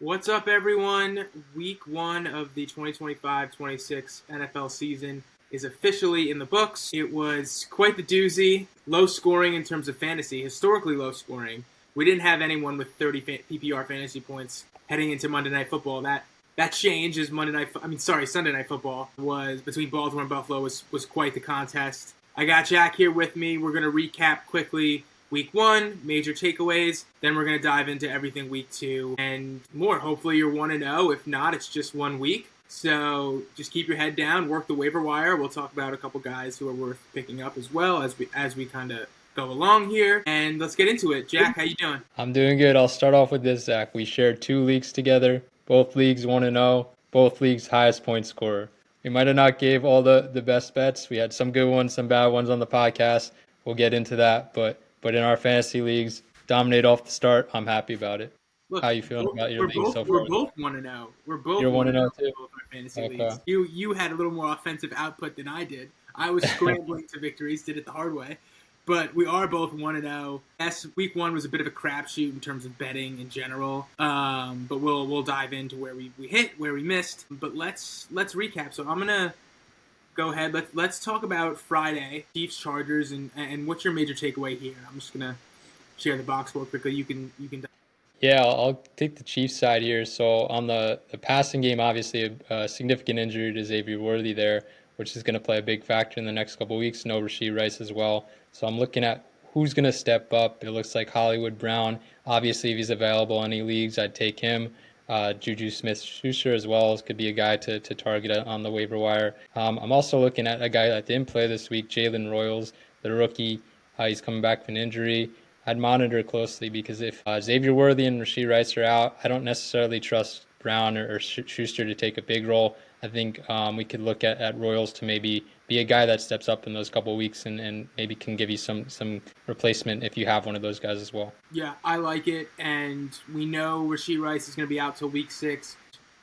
What's up, everyone? Week one of the 2025-26 NFL season is officially in the books. It was quite the doozy. Low scoring in terms of fantasy, historically low scoring. We didn't have anyone with 30 PPR fantasy points heading into Monday Night Football. That change is Sunday Night Football was between Baltimore and Buffalo was quite the contest. I got Jack here with me. We're going to recap quickly week one, major takeaways. Then we're going to dive into everything week two and more. Hopefully you're 1-0. If not, it's just 1 week. So just keep your head down, work the waiver wire. We'll talk about a couple guys who are worth picking up as well as we kind of go along here. And let's get into it. Jack, how you doing? I'm doing good. I'll start off with this, Zach. We shared 2 leagues together. Both leagues 1-0. Both leagues highest point scorer. We might have not gave all the best bets. We had some good ones, some bad ones on the podcast. We'll get into that. But in our fantasy leagues, dominate off the start. I'm happy about it. Look, How you feeling about your league so we're far? both 1-0. We're both You're 1-0 1-0 in too? both our fantasy Okay. leagues. You had a little more offensive output than I did. I was scrambling to victories, did it the hard way. But we are both 1-0. Yes, week one was a bit of a crapshoot in terms of betting in general. But we'll dive into where we hit, where we missed. But let's recap. So I'm gonna go ahead. Let's talk about Friday, Chiefs Chargers, and what's your major takeaway here? I'm just gonna share the box score quickly. You can. Yeah, I'll take the Chiefs side here. So on the passing game, obviously a significant injury to Xavier Worthy there, which is going to play a big factor in the next couple of weeks. No Rashee Rice as well. So I'm looking at who's going to step up. It looks like Hollywood Brown. Obviously, if he's available in any leagues, I'd take him. Juju Smith-Schuster as well could be a guy to target on the waiver wire. I'm also looking at a guy that didn't play this week, Jalen Royals, the rookie. He's coming back from an injury. I'd monitor closely because if Xavier Worthy and Rashee Rice are out, I don't necessarily trust Brown or Schuster to take a big role. I think we could look at Royals to maybe be a guy that steps up in those couple of weeks and maybe can give you some replacement if you have one of those guys as well. Yeah, I like it, and we know Rashee Rice is going to be out till week 6.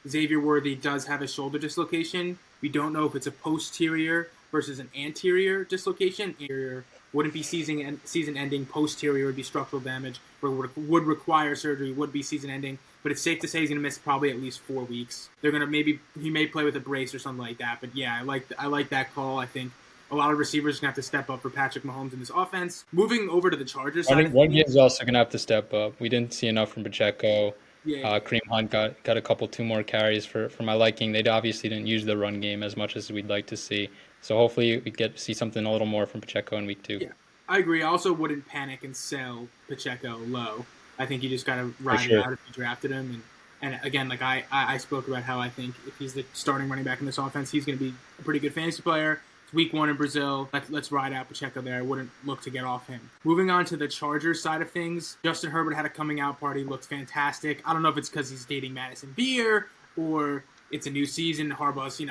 Xavier Worthy does have a shoulder dislocation. We don't know if it's a posterior versus an anterior dislocation. Anterior wouldn't be season-ending. Posterior would be structural damage, would require surgery, would be season-ending. But it's safe to say he's going to miss probably at least 4 weeks. They're going to he may play with a brace or something like that. But yeah, I like that call. I think a lot of receivers are going to have to step up for Patrick Mahomes in this offense. Moving over to the Chargers side. One game's also going to have to step up. We didn't see enough from Pacheco. Yeah. Kareem Hunt got a couple 2 more carries for my liking. They obviously didn't use the run game as much as we'd like to see. So hopefully we get to see something a little more from Pacheco in week 2. Yeah, I agree. I also wouldn't panic and sell Pacheco low. I think you just got to ride it out if you drafted him. And again, like I spoke about how I think if he's the starting running back in this offense, he's going to be a pretty good fantasy player. It's week 1 in Brazil. Let's ride out Pacheco there. I wouldn't look to get off him. Moving on to the Chargers side of things, Justin Herbert had a coming out party. Looked fantastic. I don't know if it's because he's dating Madison Beer or it's a new season. Harbaugh's,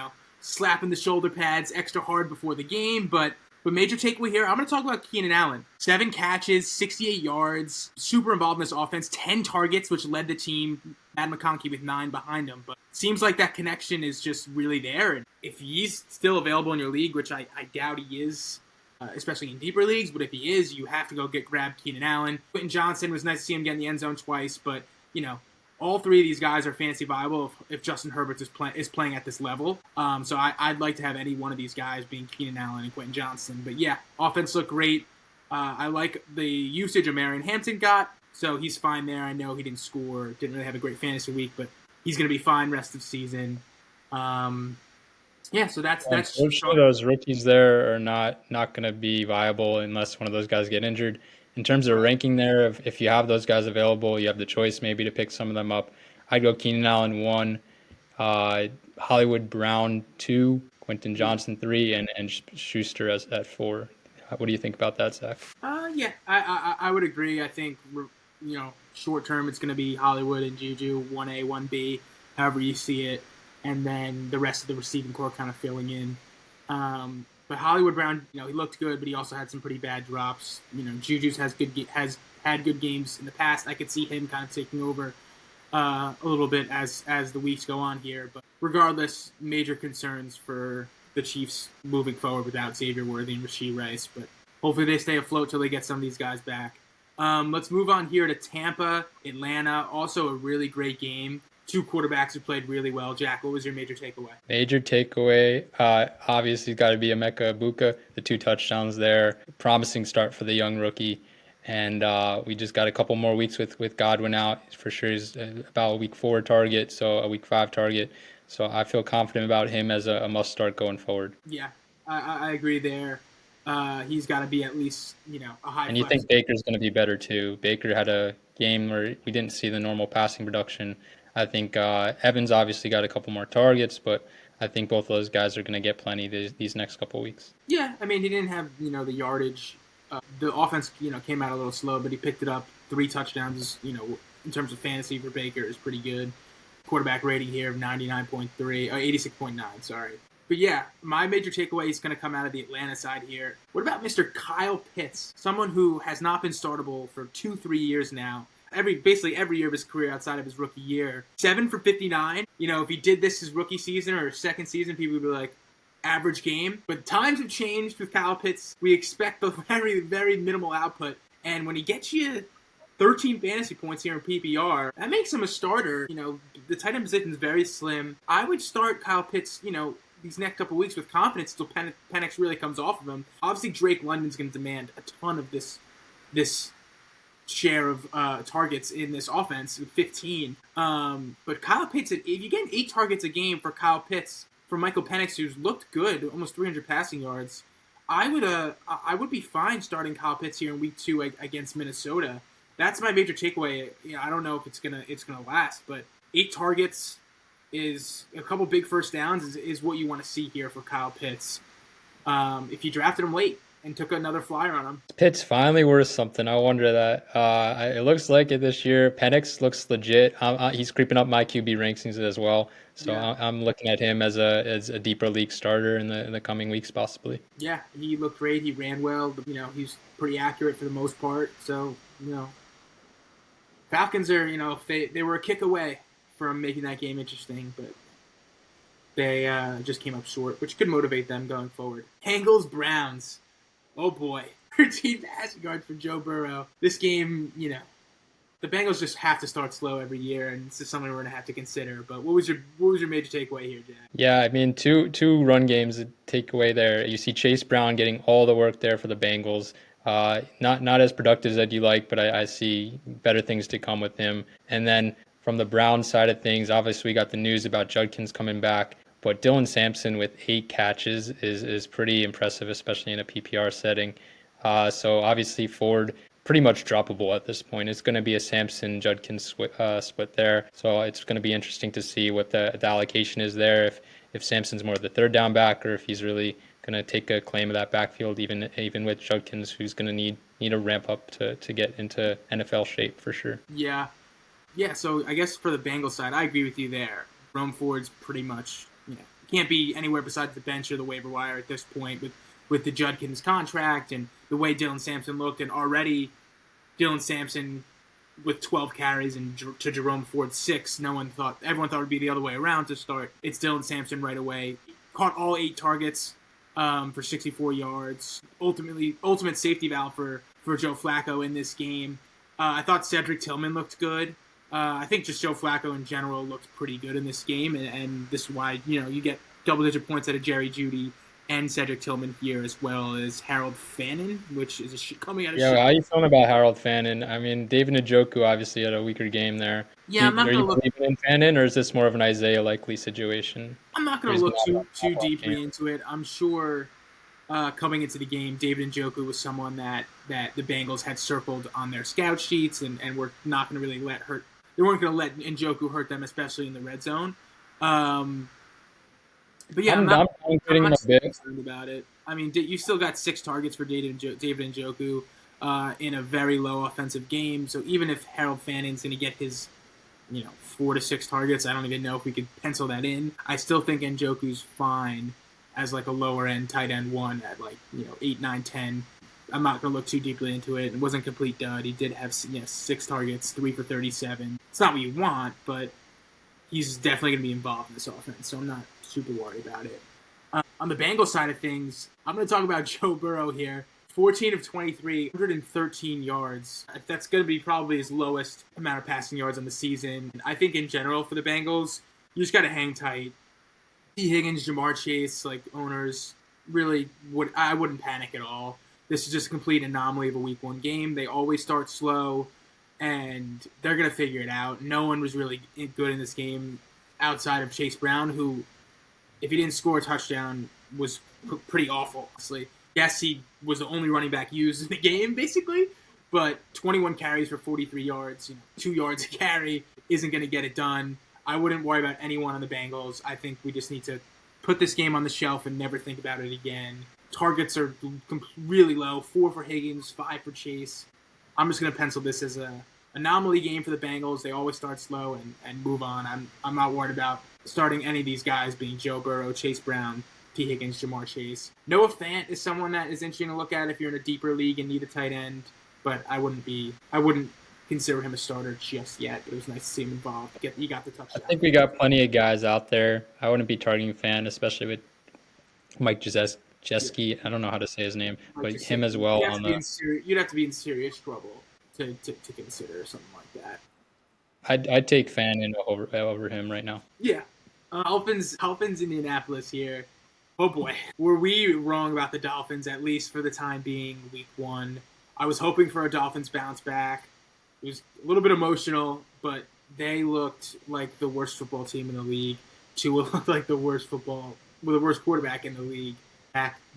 slapping the shoulder pads extra hard before the game, but major takeaway here, I'm going to talk about Keenan Allen. 7 catches, 68 yards, super involved in this offense, 10 targets, which led the team. Matt McConkey with 9 behind him. But it seems like that connection is just really there. And if he's still available in your league, which I doubt he is, especially in deeper leagues, but if he is, you have to go grab Keenan Allen. Quentin Johnson, was nice to see him get in the end zone twice, but, all 3 of these guys are fantasy viable if Justin Herbert is playing at this level. So I'd like to have any one of these guys being Keenan Allen and Quentin Johnson. But yeah, offense looked great. I like the usage of Marion Hampton got, so he's fine there. I know he didn't score, didn't really have a great fantasy week, but he's going to be fine rest of season. So that's sure those rookies there are not going to be viable unless one of those guys get injured. In terms of ranking there, if you have those guys available, you have the choice maybe to pick some of them up. I'd go Keenan Allen 1, Hollywood Brown 2, Quentin Johnson 3, and Schuster at 4. What do you think about that, Zach? Yeah, I would agree. I think, short term it's going to be Hollywood and Juju, 1A, 1B, however you see it, and then the rest of the receiving core kind of filling in. But Hollywood Brown, he looked good, but he also had some pretty bad drops. Juju's has had good games in the past. I could see him kind of taking over a little bit as the weeks go on here. But regardless, major concerns for the Chiefs moving forward without Xavier Worthy and Rashee Rice. But hopefully they stay afloat till they get some of these guys back. Let's move on here to Tampa, Atlanta. Also a really great game. two quarterbacks who played really well. Jack, what was your major takeaway? Major takeaway, obviously, got to be Emeka Egbuka. The 2 touchdowns there, promising start for the young rookie. And we just got a couple more weeks with Godwin out. For sure, he's about a week 4 target, so a week 5 target. So I feel confident about him as a must start going forward. Yeah, I agree there. He's got to be at least, a high. And you think Baker's going to be better too? Baker had a game where we didn't see the normal passing production. I think Evans obviously got a couple more targets, but I think both of those guys are going to get plenty these next couple weeks. Yeah, I mean, he didn't have, the yardage. The offense, came out a little slow, but he picked it up. 3 touchdowns, in terms of fantasy for Baker is pretty good. Quarterback rating here of 99.3, 86.9, sorry. But yeah, my major takeaway is going to come out of the Atlanta side here. What about Mr. Kyle Pitts? Someone who has not been startable for 2-3 years now. Basically every year of his career outside of his rookie year. 7 for 59. If he did this his rookie season or his second season, people would be like, average game. But times have changed with Kyle Pitts. We expect a very, very minimal output. And when he gets you 13 fantasy points here in PPR, that makes him a starter. The tight end position is very slim. I would start Kyle Pitts, these next couple weeks with confidence until Penix really comes off of him. Obviously, Drake London's going to demand a ton of this share of targets in this offense with 15. But Kyle Pitts, if you get 8 targets a game for Kyle Pitts, for Michael Penix, who's looked good, almost 300 passing yards, I would be fine starting Kyle Pitts here in week 2 against Minnesota. That's my major takeaway. I don't know if it's gonna last, but 8 targets is a couple big first downs is what you want to see here for Kyle Pitts. If you drafted him late and took another flyer on him. Pitts finally worth something. I wonder that. It looks like it this year. Penix looks legit. He's creeping up my QB rankings as well. So yeah. I'm looking at him as a deeper league starter in the coming weeks possibly. Yeah, he looked great. He ran well. He's pretty accurate for the most part. So, Falcons are, they were a kick away from making that game interesting, but they just came up short, which could motivate them going forward. Bengals Browns. Oh boy, 13 passing yards for Joe Burrow. This game, the Bengals just have to start slow every year, and this is something we're going to have to consider. But what was your major takeaway here, Jack? Yeah, I mean, two run games to take away there. You see Chase Brown getting all the work there for the Bengals. Not as productive as you like, but I see better things to come with him. And then from the Browns side of things, obviously we got the news about Judkins coming back. But Dylan Sampson with 8 catches is pretty impressive, especially in a PPR setting. So obviously Ford pretty much droppable at this point. It's going to be a Sampson-Judkins split there. So it's going to be interesting to see what the allocation is there, if Sampson's more of the third down back or if he's really going to take a claim of that backfield, even with Judkins, who's going to need a ramp up to get into NFL shape for sure. Yeah. So I guess for the Bengals side, I agree with you there. Rome Ford's pretty much, can't be anywhere besides the bench or the waiver wire at this point with the Judkins contract and the way Dylan Sampson looked, and already Dylan Sampson with 12 carries and to Jerome Ford 6. Everyone thought it would be the other way around to start. It's Dylan Sampson right away. Caught all 8 targets for 64 yards. Ultimate safety valve for Joe Flacco in this game. I thought Cedric Tillman looked good. I think just Joe Flacco in general looked pretty good in this game, and this is why you get double-digit points out of Jerry Jeudy and Cedric Tillman here, as well as Harold Fannin, which is coming out of. Yeah, how are you feeling about Harold Fannin? I mean, David Njoku obviously had a weaker game there. Yeah, are you believing in Fannin, or is this more of an Isaiah likely situation? I'm not going to look too deeply into it. I'm sure coming into the game, David Njoku was someone that the Bengals had circled on their scout sheets, and were not going to really They weren't going to let Njoku hurt them, especially in the red zone. But yeah, I'm not concerned about it. I mean, you still got 6 targets for David Njoku in a very low offensive game. So even if Harold Fannin's going to get his 4 to 6 targets, I don't even know if we could pencil that in. I still think Njoku's fine as like a lower end tight end 1 at 8, 9, 10. I'm not going to look too deeply into it. It wasn't a complete dud. He did have 6 targets, 3 for 37. It's not what you want, but he's definitely going to be involved in this offense, so I'm not super worried about it. On the Bengals side of things, I'm going to talk about Joe Burrow here. 14 of 23, 113 yards. That's going to be probably his lowest amount of passing yards on the season. I think in general for the Bengals, you just got to hang tight. T. Higgins, Jamar Chase, like owners, really I wouldn't panic at all. This is just a complete anomaly of a week 1 game. They always start slow, and they're going to figure it out. No one was really good in this game outside of Chase Brown, who, if he didn't score a touchdown, was pretty awful, honestly. Yes, he was the only running back used in the game, basically, but 21 carries for 43 yards, 2 yards a carry isn't going to get it done. I wouldn't worry about anyone on the Bengals. I think we just need to put this game on the shelf and never think about it again. Targets are really low, 4 for Higgins, 5 for Chase. I'm just going to pencil this as an anomaly game for the Bengals. They always start slow and move on. I'm not worried about starting any of these guys being Joe Burrow, Chase Brown, T. Higgins, Jamar Chase. Noah Fant is someone that is interesting to look at if you're in a deeper league and need a tight end, but I wouldn't consider him a starter just yet. But it was nice to see him involved. You got the touchdown. I think we got plenty of guys out there. I wouldn't be targeting Fant, especially with Mike Gesicki. I don't know how to say his name, but him as well. You'd have to be in serious trouble to consider something like that. I'd take Fant over him right now. Yeah. Dolphins, Indianapolis here. Oh boy, were we wrong about the Dolphins, at least for the time being, week 1. I was hoping for a Dolphins bounce back. It was a little bit emotional, but they looked like the worst football team in the league. Tua looked like the worst quarterback in the league.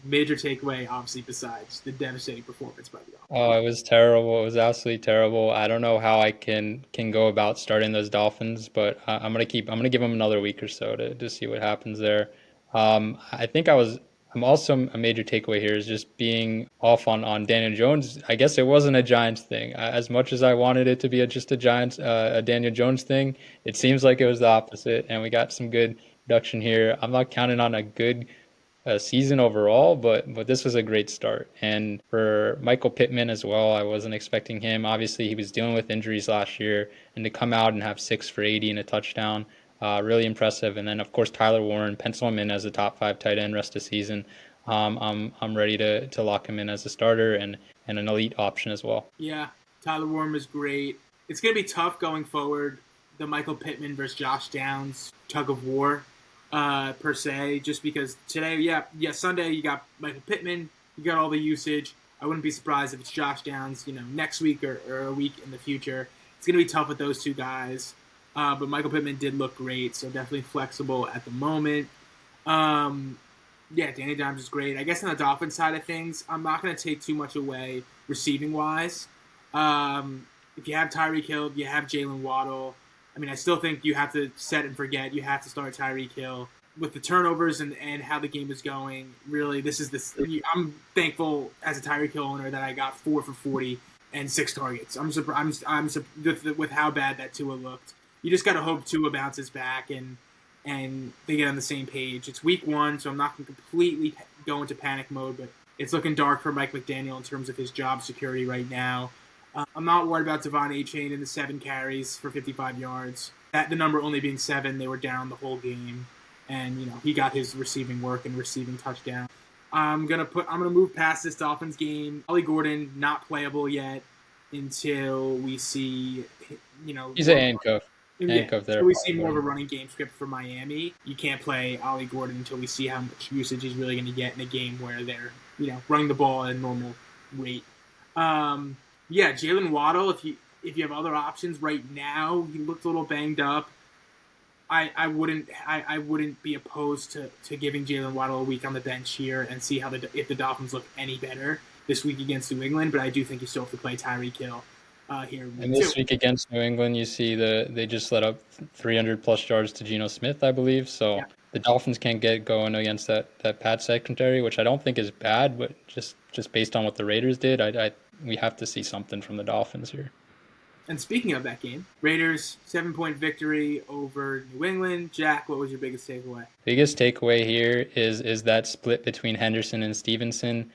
Major takeaway, obviously, besides the devastating performance by the Dolphins. Oh, it was terrible. It was absolutely terrible. I don't know how I can go about starting those Dolphins, but I'm gonna give them another week or so to see what happens there. I think I'm also a major takeaway here is just being off on Daniel Jones. I guess it wasn't a Giants thing. As much as I wanted it to be just a Daniel Jones thing, it seems like it was the opposite, and we got some good production here. I'm not counting on a good season overall, but this was a great start. And for Michael Pittman as well, I wasn't expecting him. Obviously, he was dealing with injuries last year, and to come out and have 6 for 80 and a touchdown, really impressive. And then, of course, Tyler Warren, pencil him in as a top 5 tight end rest of the season. I'm ready to lock him in as a starter and an elite option as well. Yeah, Tyler Warren was great. It's going to be tough going forward, the Michael Pittman versus Josh Downs tug of war, per se, just because today, Sunday you got Michael Pittman, you got all the usage. I wouldn't be surprised if it's Josh Downs, next week or a week in the future. It's going to be tough with those two guys. But Michael Pittman did look great, so definitely flexible at the moment. Danny Dimes is great. I guess on the Dolphins side of things, I'm not going to take too much away receiving-wise. If you have Tyreek Hill, you have Jalen Waddle. I mean, I still think you have to set and forget. You have to start Tyreek Hill. With the turnovers and how the game is going, really, I'm thankful as a Tyreek Hill owner that I got 4 for 40 and 6 targets. I'm with how bad that Tua looked. You just got to hope Tua bounces back and they get on the same page. It's week 1, so I'm not going to completely go into panic mode, but it's looking dark for Mike McDaniel in terms of his job security right now. I'm not worried about Devon Achane in the 7 carries for 55 yards. The number only being 7, they were down the whole game, and he got his receiving work and receiving touchdown. I'm gonna move past this Dolphins game. Ollie Gordon not playable yet until we see he's a handcuff. There. So we see more of a running game script for Miami. You can't play Ollie Gordon until we see how much usage he's really going to get in a game where they're, running the ball at a normal rate. Jalen Waddle. If you have other options right now, he looked a little banged up. I wouldn't be opposed to giving Jalen Waddle a week on the bench here and see if the Dolphins look any better this week against New England. But I do think you still have to play Tyreek Hill. Here. And this week against New England, you see they just let up 300+ yards to Geno Smith, I believe. So the Dolphins can't get going against that Pat secondary, which I don't think is bad, but just based on what the Raiders did, we have to see something from the Dolphins here. And speaking of that game, Raiders 7-point victory over New England. Jack, what was your biggest takeaway? Biggest takeaway here is that split between Henderson and Stevenson.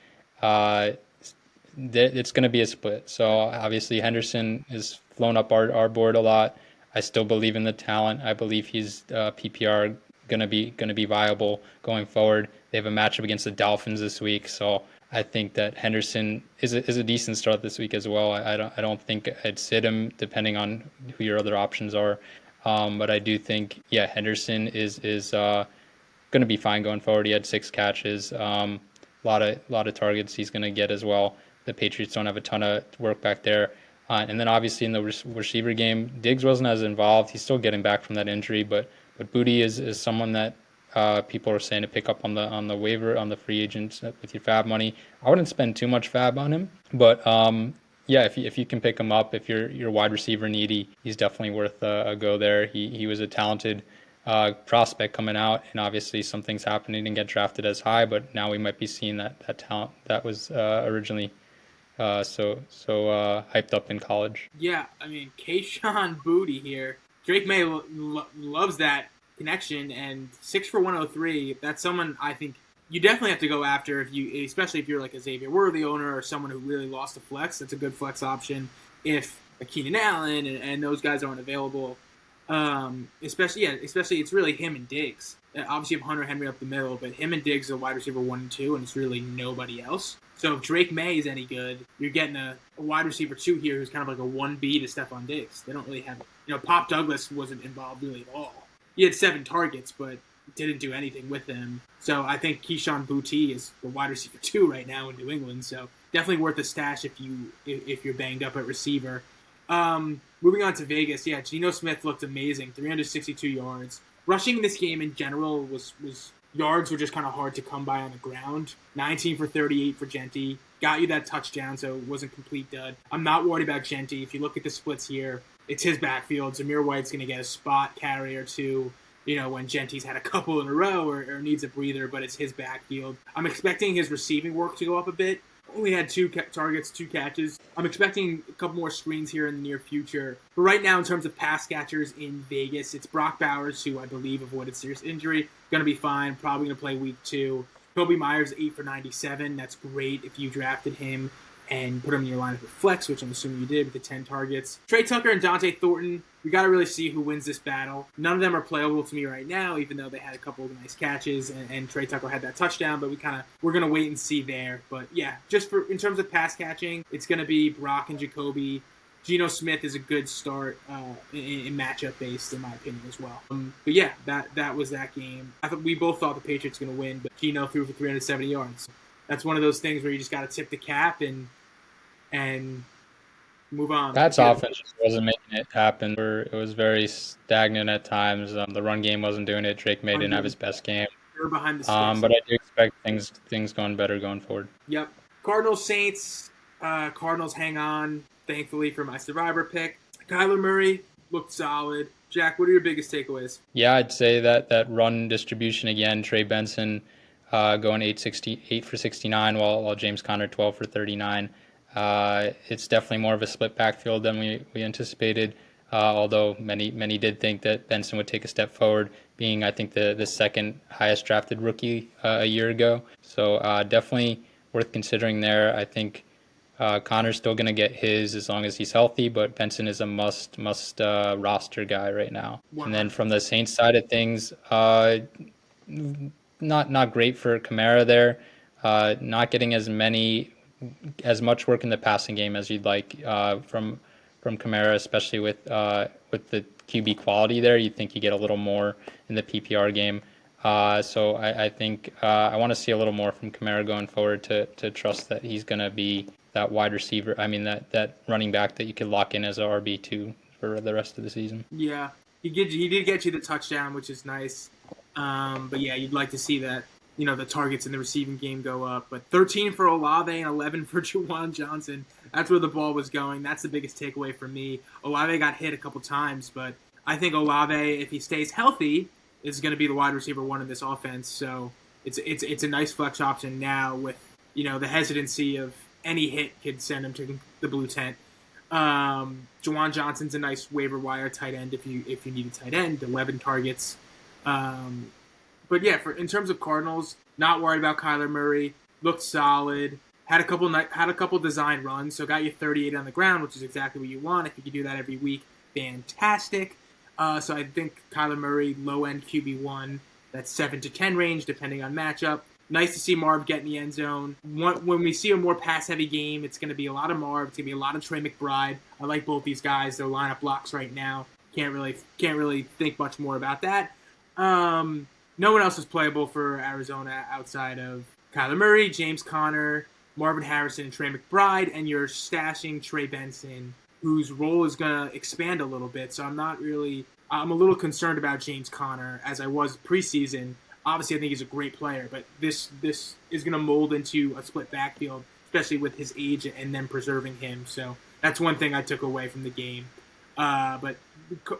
It's going to be a split. So obviously Henderson is flown up our board a lot. I still believe in the talent. I believe he's PPR going to be viable going forward. They have a matchup against the Dolphins this week, so I think that Henderson is a decent start this week as well. I don't think I'd sit him depending on who your other options are, but I do think Henderson is going to be fine going forward. He had 6 catches, lot of targets he's going to get as well. The Patriots don't have a ton of work back there. And then obviously in the receiver game, Diggs wasn't as involved. He's still getting back from that injury, but Booty is someone that people are saying to pick up on the waiver on the free agents with your fab money. I wouldn't spend too much fab on him, but if you can pick him up, if you're wide receiver needy, he's definitely worth a go there. He was a talented prospect coming out, and obviously some things happened. He didn't get drafted as high, but now we might be seeing that talent that was originally hyped up in college. Yeah, I mean, Kayshon Boutte here. Drake May loves that connection, and 6 for 103. That's someone I think you definitely have to go after especially if you're like a Xavier Worthy owner or someone who really lost a flex. That's a good flex option if Keenan Allen and those guys aren't available. Especially it's really him and Diggs. Obviously, you have Hunter Henry up the middle, but him and Diggs are wide receiver 1 and 2, and it's really nobody else. So if Drake May is any good, you're getting a wide receiver 2 here who's kind of like a 1B to Stephon Diggs. They don't really have, Pop Douglas wasn't involved really at all. He had 7 targets, but didn't do anything with them. So I think Kayshon Boutte is the wide receiver 2 right now in New England. So definitely worth a stash if you're banged up at receiver. Moving on to Vegas, Geno Smith looked amazing, 362 yards. Rushing in this game in general was yards were just kind of hard to come by on the ground. 19 for 38 for Genty. Got you that touchdown, so it wasn't complete dud. I'm not worried about Genty. If you look at the splits here, it's his backfield. Zamir White's going to get a spot carry or two, when Genty's had a couple in a row or needs a breather, but it's his backfield. I'm expecting his receiving work to go up a bit. Only had 2 targets, 2 catches. I'm expecting a couple more screens here in the near future. But right now, in terms of pass catchers in Vegas, it's Brock Bowers, who I believe avoided serious injury. Going to be fine. Probably going to play week 2. Kobe Myers, 8 for 97. That's great if you drafted him and put him in your lineup with flex, which I'm assuming you did with the 10 targets. Trey Tucker and Dante Thornton, we got to really see who wins this battle. None of them are playable to me right now, even though they had a couple of nice catches, and Trey Tucker had that touchdown, but we're going to wait and see there. But yeah, in terms of pass catching, it's going to be Brock and Jacoby. Geno Smith is a good start in matchup based, in my opinion, as well. But yeah, that was that game. I thought we both thought the Patriots were going to win, but Geno threw for 370 yards. That's one of those things where you just got to tip the cap and move on. That's offense just wasn't making it happen. It was very stagnant at times. The run game wasn't doing it. Drake May didn't have his best game. They're behind the sticks. But I do expect things going better going forward. Yep. Cardinals Saints. Cardinals hang on, thankfully, for my survivor pick. Kyler Murray looked solid. Jack, what are your biggest takeaways? Yeah, I'd say that run distribution again. Trey Benson going 8 for 69, while James Conner 12 for 39. It's definitely more of a split backfield than we anticipated, although many did think that Benson would take a step forward, being, I think, the second highest drafted rookie a year ago. So definitely worth considering there. I think Connor's still going to get his as long as he's healthy, but Benson is a must roster guy right now. Wow. And then from the Saints side of things, not great for Kamara there. Not getting as much work in the passing game as you'd like from Kamara, especially with the QB quality there. You'd think you get a little more in the PPR game. So I think I want to see a little more from Kamara going forward to trust that he's going to be that wide receiver. I mean, that running back that you could lock in as a RB2 for the rest of the season. Yeah, he did get you the touchdown, which is nice. But yeah, you'd like to see that, the targets in the receiving game go up. But 13 for Olave and 11 for Juwan Johnson. That's where the ball was going. That's the biggest takeaway for me. Olave got hit a couple times, but I think Olave, if he stays healthy, is going to be the wide receiver 1 in this offense. So it's a nice flex option now with, the hesitancy of any hit could send him to the blue tent. Juwan Johnson's a nice waiver wire tight end if you need a tight end, 11 targets. But yeah, in terms of Cardinals, not worried about Kyler Murray. Looked solid. Had a couple design runs, so got you 38 on the ground, which is exactly what you want. If you could do that every week, fantastic. So I think Kyler Murray, low end QB1, that's 7 to 10 range, depending on matchup. Nice to see Marv get in the end zone. When we see a more pass-heavy game, it's going to be a lot of Marv. It's going to be a lot of Trey McBride. I like both these guys. They're lineup blocks right now. Can't really think much more about that. No one else is playable for Arizona outside of Kyler Murray, James Conner, Marvin Harrison, and Trey McBride, and you're stashing Trey Benson, whose role is going to expand a little bit. So I'm a little concerned about James Conner as I was preseason. Obviously, I think he's a great player, but this is going to mold into a split backfield, especially with his age and then preserving him. So that's one thing I took away from the game. But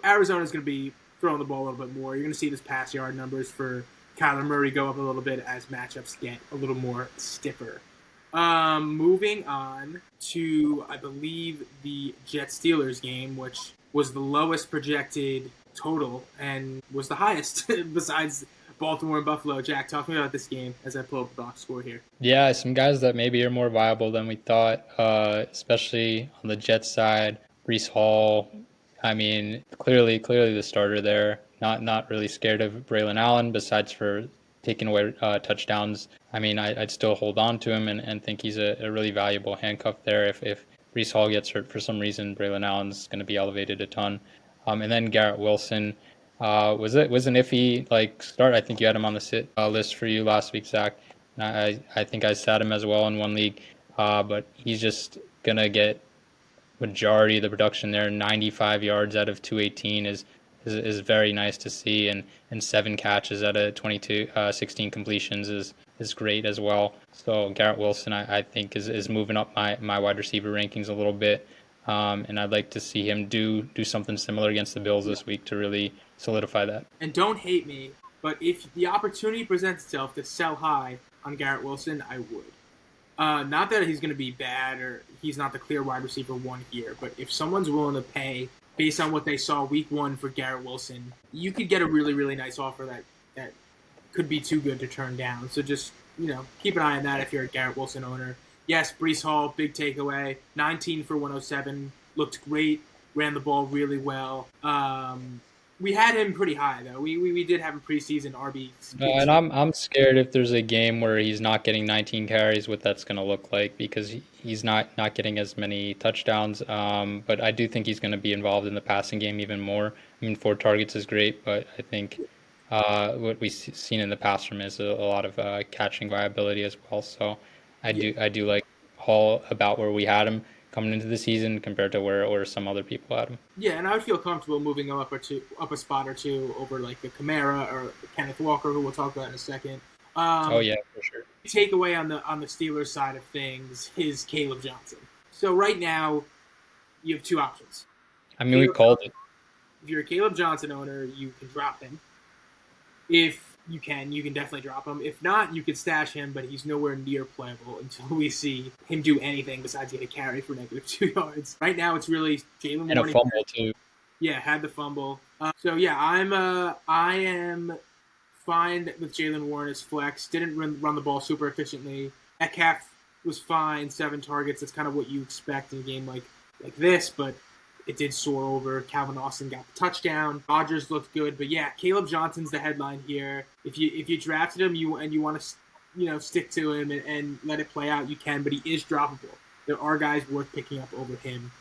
Arizona is going to be throwing the ball a little bit more. You're going to see this pass yard numbers for Kyler Murray go up a little bit as matchups get a little more stiffer. Moving on to, I believe, the Jets-Steelers game, which was the lowest projected total and was the highest besides Baltimore and Buffalo. Jack, talk to me about this game as I pull up the box score here. Yeah, some guys that maybe are more viable than we thought, especially on the Jets side. Breece Hall, I mean, clearly the starter there. Not really scared of Braylon Allen, besides for taking away touchdowns. I mean, I'd still hold on to him and think he's a really valuable handcuff there. If Breece Hall gets hurt for some reason, Braylon Allen's going to be elevated a ton. And then Garrett Wilson. Was an iffy start. I think you had him on the sit list for you last week, Zach. I think I sat him as well in one league, but he's just gonna get majority of the production there. 95 yards out of 218 is very nice to see, and 7 catches out of 16 completions is great as well. So Garrett Wilson, I think is moving up my wide receiver rankings a little bit. And I'd like to see him do something similar against the Bills this week to really solidify that. And don't hate me, but if the opportunity presents itself to sell high on Garrett Wilson, I would. Not that he's going to be bad or he's not the clear wide receiver one here, but if someone's willing to pay based on what they saw week 1 for Garrett Wilson, you could get a really, really nice offer that could be too good to turn down. So just, keep an eye on that if you're a Garrett Wilson owner. Yes, Breece Hall, big takeaway. 19 for 107. Looked great. Ran the ball really well. We had him pretty high, though. We did have him preseason RB. And I'm scared if there's a game where he's not getting 19 carries, what that's going to look like, because he's not getting as many touchdowns. But I do think he's going to be involved in the passing game even more. I mean, 4 targets is great, but I think what we've seen in the past from him is a lot of catching viability as well. So I do like Hall about where we had him coming into the season compared to where some other people had him. Yeah, and I would feel comfortable moving him up a spot or two over like the Kamara or Kenneth Walker, who we'll talk about in a second. Oh yeah, for sure. Takeaway on the Steelers side of things is Caleb Johnson. So right now, you have 2 options. I mean, we called it. If you're a Caleb Johnson owner, you can drop him. If you can definitely drop him. If not, you could stash him, but he's nowhere near playable until we see him do anything besides get a carry for -2 yards. Right now, it's really Jalen Warren. And a fumble, too. Yeah, had the fumble. So, yeah, I am fine with Jalen Warren as flex. Didn't run the ball super efficiently. Metcalf was fine, 7 targets. That's kind of what you expect in a game like this, but it did soar over. Calvin Austin got the touchdown. Rodgers looked good, but yeah, Caleb Johnson's the headline here. If you drafted him, you want to stick to him and let it play out, you can. But he is droppable. There are guys worth picking up over him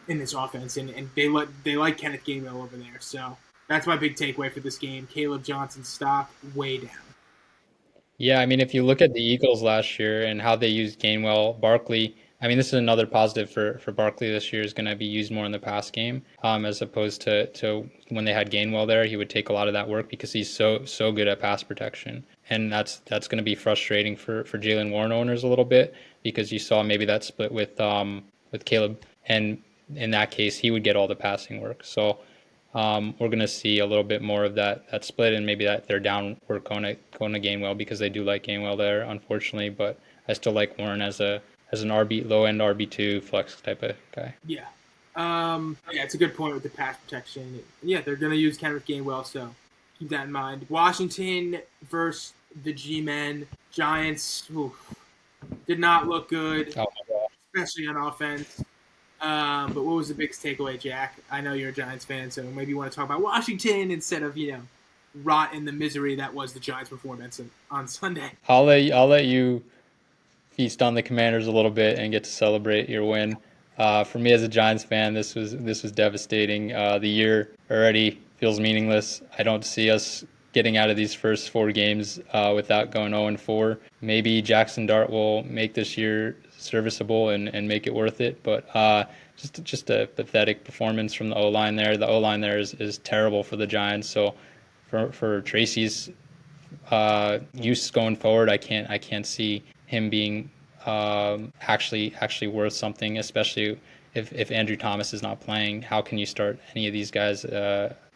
in this offense, and they like Kenneth Gainwell over there. So that's my big takeaway for this game. Caleb Johnson's stock way down. Yeah, I mean, if you look at the Eagles last year and how they used Gainwell, Barkley. I mean, this is another positive for Barkley this year, is going to be used more in the pass game, as opposed to when they had Gainwell there. He would take a lot of that work because he's so good at pass protection, and that's going to be frustrating for Jalen Warren owners a little bit, because you saw maybe that split with Caleb, and in that case he would get all the passing work. So we're going to see a little bit more of that split, and maybe that they're down work going to Gainwell, because they do like Gainwell there, unfortunately. But I still like Warren as an low end RB2 flex type of guy. Yeah. It's a good point with the pass protection. And yeah, they're going to use Kenneth Gainwell, so keep that in mind. Washington versus the G-Men. Giants did not look good, Oh my God. especially on offense. But what was the biggest takeaway, Jack? I know you're a Giants fan, so maybe you want to talk about Washington instead of, rot in the misery that was the Giants' performance on Sunday. I'll let you feast on the Commanders a little bit and get to celebrate your win. For me as a Giants fan, this was devastating. The year already feels meaningless. I don't see us getting out of these first 4 games without going 0-4. Maybe Jackson Dart will make this year serviceable and make it worth it, but just a pathetic performance from the O-line there. The O-line there is terrible for the Giants. So for Tracy's use going forward, I can't see him being actually worth something, especially if Andrew Thomas is not playing. How can you start any of these guys,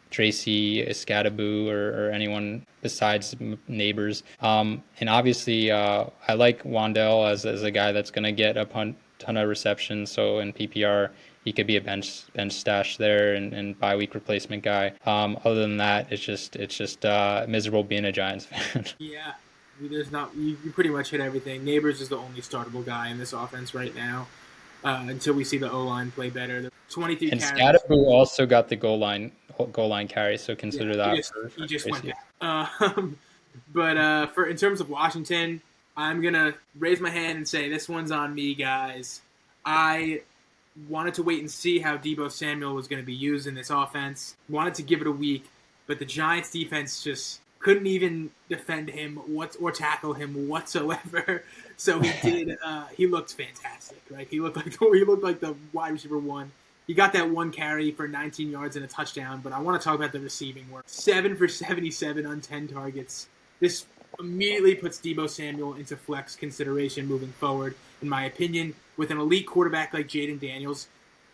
Tracy, Escadaboo, or anyone besides Neighbors? And obviously, I like Wandell as a guy that's going to get a ton of receptions. So in PPR, he could be a bench stash there and bye week replacement guy. Other than that, it's just miserable being a Giants fan. Yeah, there's not you pretty much hit everything. Neighbors is the only startable guy in this offense right now. Until we see the O-line play better. 23 and carries. Scadaboo also got the goal line carry, so consider that. He just went down. But for in terms of Washington, I'm gonna raise my hand and say this one's on me, guys. I wanted to wait and see how Deebo Samuel was going to be used in this offense. Wanted to give it a week, but the Giants' defense just couldn't even defend him or tackle him whatsoever. So he did. He looked fantastic, right? He looked like the wide receiver one. He got that one carry for 19 yards and a touchdown. But I want to talk about the receiving work. 7 for 77 on 10 targets. This immediately puts Deebo Samuel into flex consideration moving forward, in my opinion. With an elite quarterback like Jaden Daniels,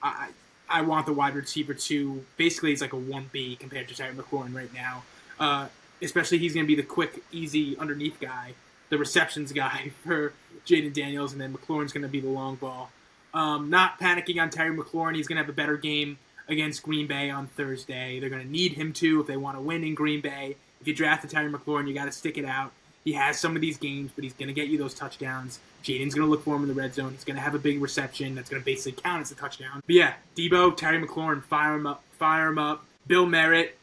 I want the wide receiver 2. Basically, he's like a 1B compared to Terry McLaurin right now. Especially he's going to be the quick, easy, underneath guy, the receptions guy for Jaden Daniels, and then McLaurin's going to be the long ball. Not panicking on Terry McLaurin. He's going to have a better game against Green Bay on Thursday. They're going to need him to if they want to win in Green Bay. If you draft a Terry McLaurin, you got to stick it out. He has some of these games, but he's going to get you those touchdowns. Jaden's going to look for him in the red zone. He's going to have a big reception that's going to basically count as a touchdown. But yeah, Deebo, Terry McLaurin, fire him up. Bill Merritt,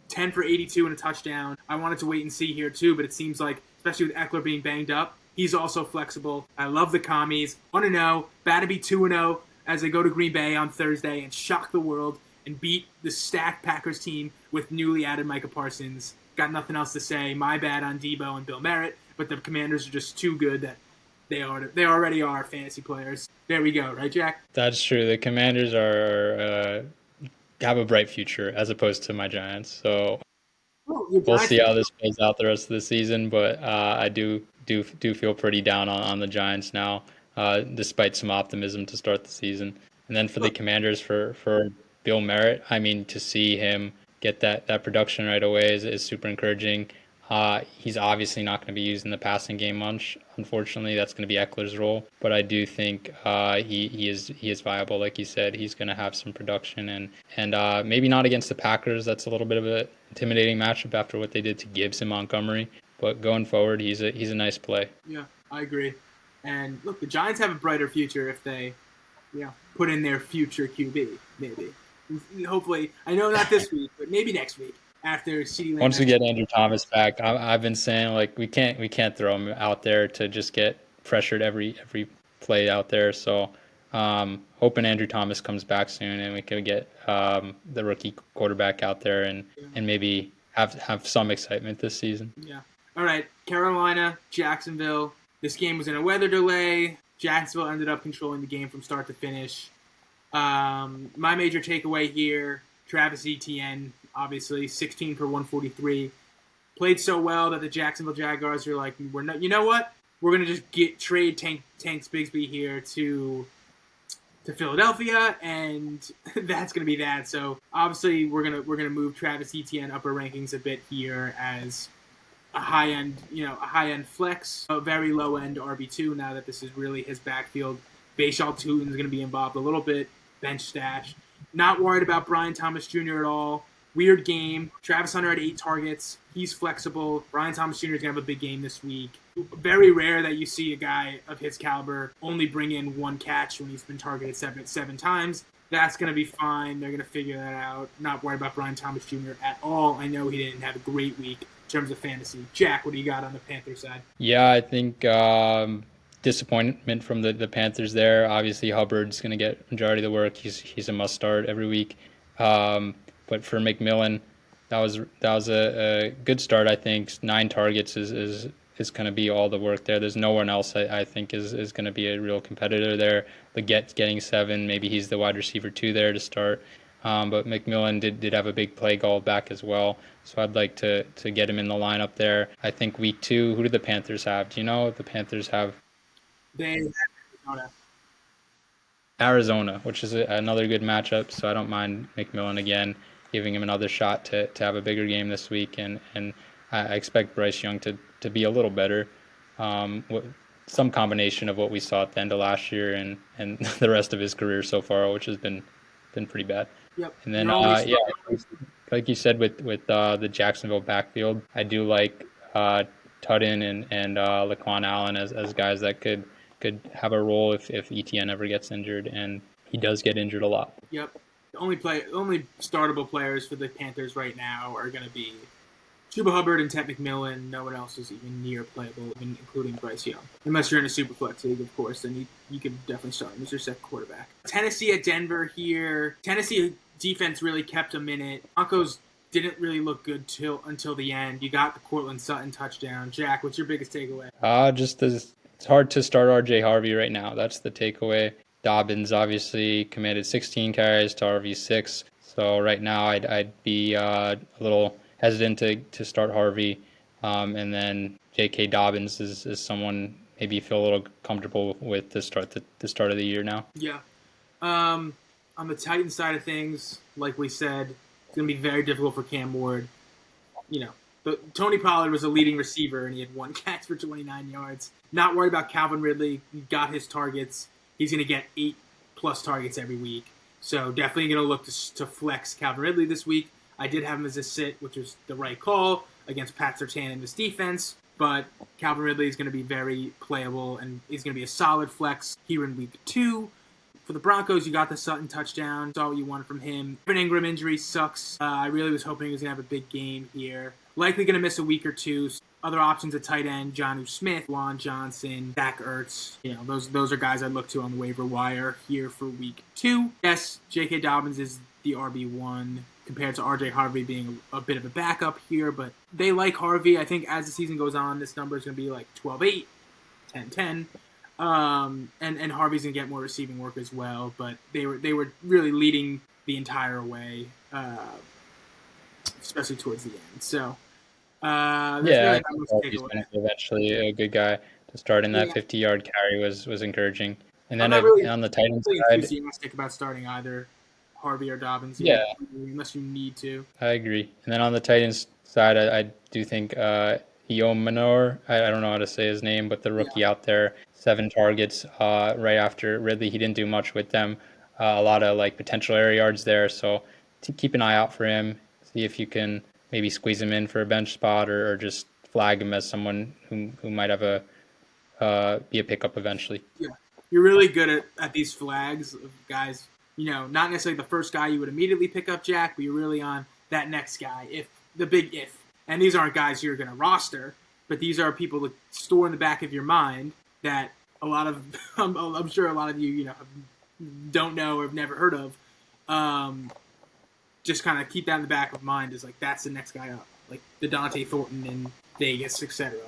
10 for 82 and a touchdown. I wanted to wait and see here too, but it seems like, especially with Eckler being banged up, he's also flexible. I love the commies. 1-0, bad to be 2-0 as they go to Green Bay on Thursday and shock the world and beat the stacked Packers team with newly added Micah Parsons. Got nothing else to say. My bad on Deebo and Bill Merritt, but the Commanders are just too good that they already are fantasy players. There we go, right, Jack? That's true. The Commanders are have a bright future as opposed to my Giants. So we'll see how this plays out the rest of the season. But I do feel pretty down on the Giants now, despite some optimism to start the season. And then for the Commanders, for Bill Merritt, I mean, to see him get that production right away is super encouraging. He's obviously not going to be used in the passing game much. Unfortunately, that's going to be Eckler's role. But I do think he is viable. Like you said, he's going to have some production and maybe not against the Packers. That's a little bit of an intimidating matchup after what they did to Gibbs and Montgomery. But going forward, he's a nice play. Yeah, I agree. And look, the Giants have a brighter future if they, put in their future QB. Maybe, hopefully. I know not this week, but maybe next week. After CeeDee Lamb. Once we get Andrew Thomas back, I've been saying like we can't throw him out there to just get pressured every play out there. So hoping Andrew Thomas comes back soon and we can get the rookie quarterback out there and maybe have some excitement this season. Yeah. All right, Carolina, Jacksonville. This game was in a weather delay. Jacksonville ended up controlling the game from start to finish. My major takeaway here: Travis Etienne. Obviously, 16 for 143. Played so well that the Jacksonville Jaguars are like, you know what? We're gonna just trade Tanks Bigsby here to Philadelphia, and that's gonna be that. So obviously, we're gonna move Travis Etienne upper rankings a bit here as a high end flex, a very low end RB2. Now that this is really his backfield, Bashal Tutin is gonna be involved a little bit. Bench stash. Not worried about Brian Thomas Jr. at all. weird game. Travis Hunter had 8 targets. He's flexible. Brian Thomas Jr. is going to have a big game this week. Very rare that you see a guy of his caliber only bring in 1 catch when he's been targeted seven times. That's going to be fine. They're going to figure that out. Not worried about Brian Thomas Jr. at all. I know he didn't have a great week in terms of fantasy. Jack, what do you got on the Panthers side? Yeah, I think disappointment from the Panthers there. Obviously, Hubbard's going to get majority of the work. He's a must start every week. But for McMillan, that was a good start. I think 9 targets is going to be all the work there. There's no one else I think is going to be a real competitor there. Leggett getting 7, maybe he's the wide receiver 2 there to start. But McMillan did have a big play goal back as well, so I'd like to get him in the lineup there. I think week 2, who do the Panthers have? Do you know what the Panthers have? They have Arizona, which is another good matchup, so I don't mind McMillan again, giving him another shot to have a bigger game this week, and I expect Bryce Young to be a little better. Some combination of what we saw at the end of last year and the rest of his career so far, which has been pretty bad. Yep. And then, like you said, with the Jacksonville backfield, I do like Tutton and Laquan Allen as guys that could have a role if ETN ever gets injured, and he does get injured a lot. Yep. The only startable players for the Panthers right now are going to be Chuba Hubbard and Ted McMillan. No one else is even near playable, including Bryce Young. Unless you're in a super flex league, of course, then you could definitely start him as your second quarterback. Tennessee at Denver here. Tennessee defense really kept them in it. Broncos didn't really look good until the end. You got the Cortland Sutton touchdown. Jack, what's your biggest takeaway? It's hard to start RJ Harvey right now. That's the takeaway. Dobbins obviously commanded 16 carries to Harvey 6. So right now I'd be a little hesitant to start Harvey. And then J.K. Dobbins is someone maybe you feel a little comfortable with to start the start of the year now. Yeah. On the Titans side of things, like we said, it's going to be very difficult for Cam Ward. But Tony Pollard was a leading receiver, and he had 1 catch for 29 yards. Not worried about Calvin Ridley. He got his targets. He's going to get 8+ targets every week. So definitely going to look to flex Calvin Ridley this week. I did have him as a sit, which was the right call against Pat Surtain and this defense. But Calvin Ridley is going to be very playable, and he's going to be a solid flex here in week 2. For the Broncos, you got the Sutton touchdown. Saw what you wanted from him. Evan Ingram injury sucks. I really was hoping he was going to have a big game here. Likely going to miss a week or 2. Other options at tight end, Jonnu Smith, Juwan Johnson, Zach Ertz. Those are guys I'd look to on the waiver wire here for week 2. Yes, J.K. Dobbins is the RB1 compared to R.J. Harvey being a bit of a backup here, but they like Harvey. I think as the season goes on, this number is going to be like 12-8, 10-10. And Harvey's gonna get more receiving work as well, but they were really leading the entire way, especially towards the end. So I think he's going to be eventually a good guy to start, and that 50-yard carry was encouraging. And then on the Titans side, enthusiastic about starting either Harvey or Dobbins. Unless you need to. I agree. And then on the Titans side, I do think Iomanor, I don't know how to say his name, but the rookie out there, 7 targets right after Ridley. He didn't do much with them. A lot of potential air yards there. So to keep an eye out for him. See if you can maybe squeeze him in for a bench spot or just flag him as someone who might have be a pickup eventually. Yeah, you're really good at these flags of guys. Not necessarily the first guy you would immediately pick up, Jack, but you're really on that next guy. If. And these aren't guys you're going to roster, but these are people to store in the back of your mind that a lot of, I'm sure a lot of you, don't know or have never heard of. Just kind of keep that in the back of mind is that's the next guy up, like the Dante Thornton in Vegas, etc.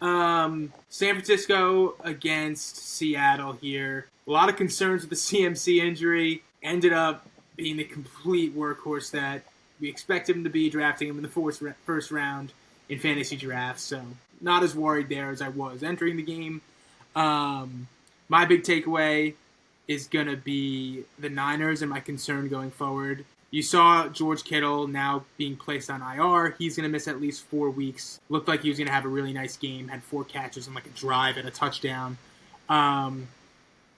San Francisco against Seattle here. A lot of concerns with the CMC injury. Ended up being the complete workhorse that we expect him to be, drafting him in the first round in fantasy drafts. So not as worried there as I was entering the game. My big takeaway is going to be the Niners and my concern going forward. You saw George Kittle now being placed on IR. He's going to miss at least 4 weeks. Looked like he was going to have a really nice game. Had 4 catches and a drive and a touchdown.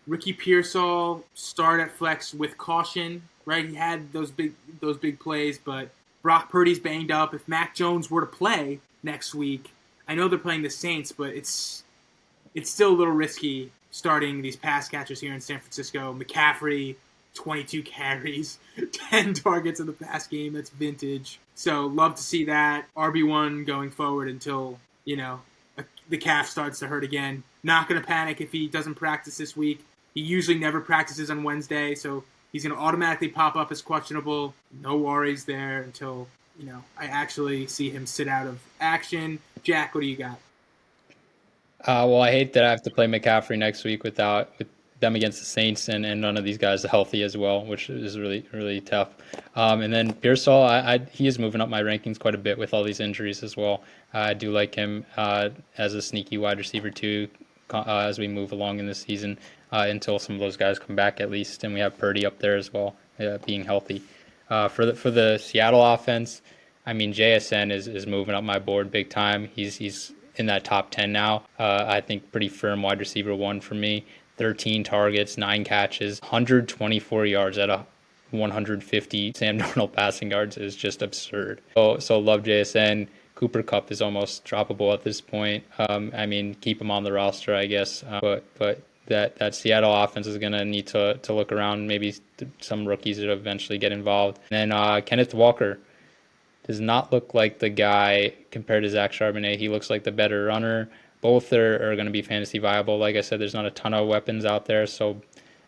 Ricky Pearsall start at flex with caution, right? He had those big plays, but Brock Purdy's banged up. If Mac Jones were to play next week, I know they're playing the Saints, but it's still a little risky starting these pass catchers here in San Francisco. McCaffrey, 22 carries, 10 targets in the pass game. That's vintage. So love to see that. RB1 going forward until, the calf starts to hurt again. Not going to panic if he doesn't practice this week. He usually never practices on Wednesday, so he's going to automatically pop up as questionable. No worries there until, I actually see him sit out of action. Jack, what do you got? Well, I hate that I have to play McCaffrey next week with them against the Saints, and none of these guys are healthy as well, which is really, really tough. And then Pearsall, he is moving up my rankings quite a bit with all these injuries as well. I do like him as a sneaky wide receiver too, as we move along in the season until some of those guys come back at least, and we have Purdy up there as well, being healthy. For the Seattle offense, I mean JSN is moving up my board big time. He's in that top 10 now. I think pretty firm wide receiver 1 for me. 13 targets, 9 catches, 124 yards at a 150 Sam Darnold passing yards is just absurd. So love JSN. Cooper Kupp is almost droppable at this point. I mean, keep him on the roster, I guess. But that Seattle offense is going to need to look around. Maybe some rookies that eventually get involved. And then Kenneth Walker does not look like the guy compared to Zach Charbonnet. He looks like the better runner. Both are going to be fantasy viable. Like I said, there's not a ton of weapons out there. So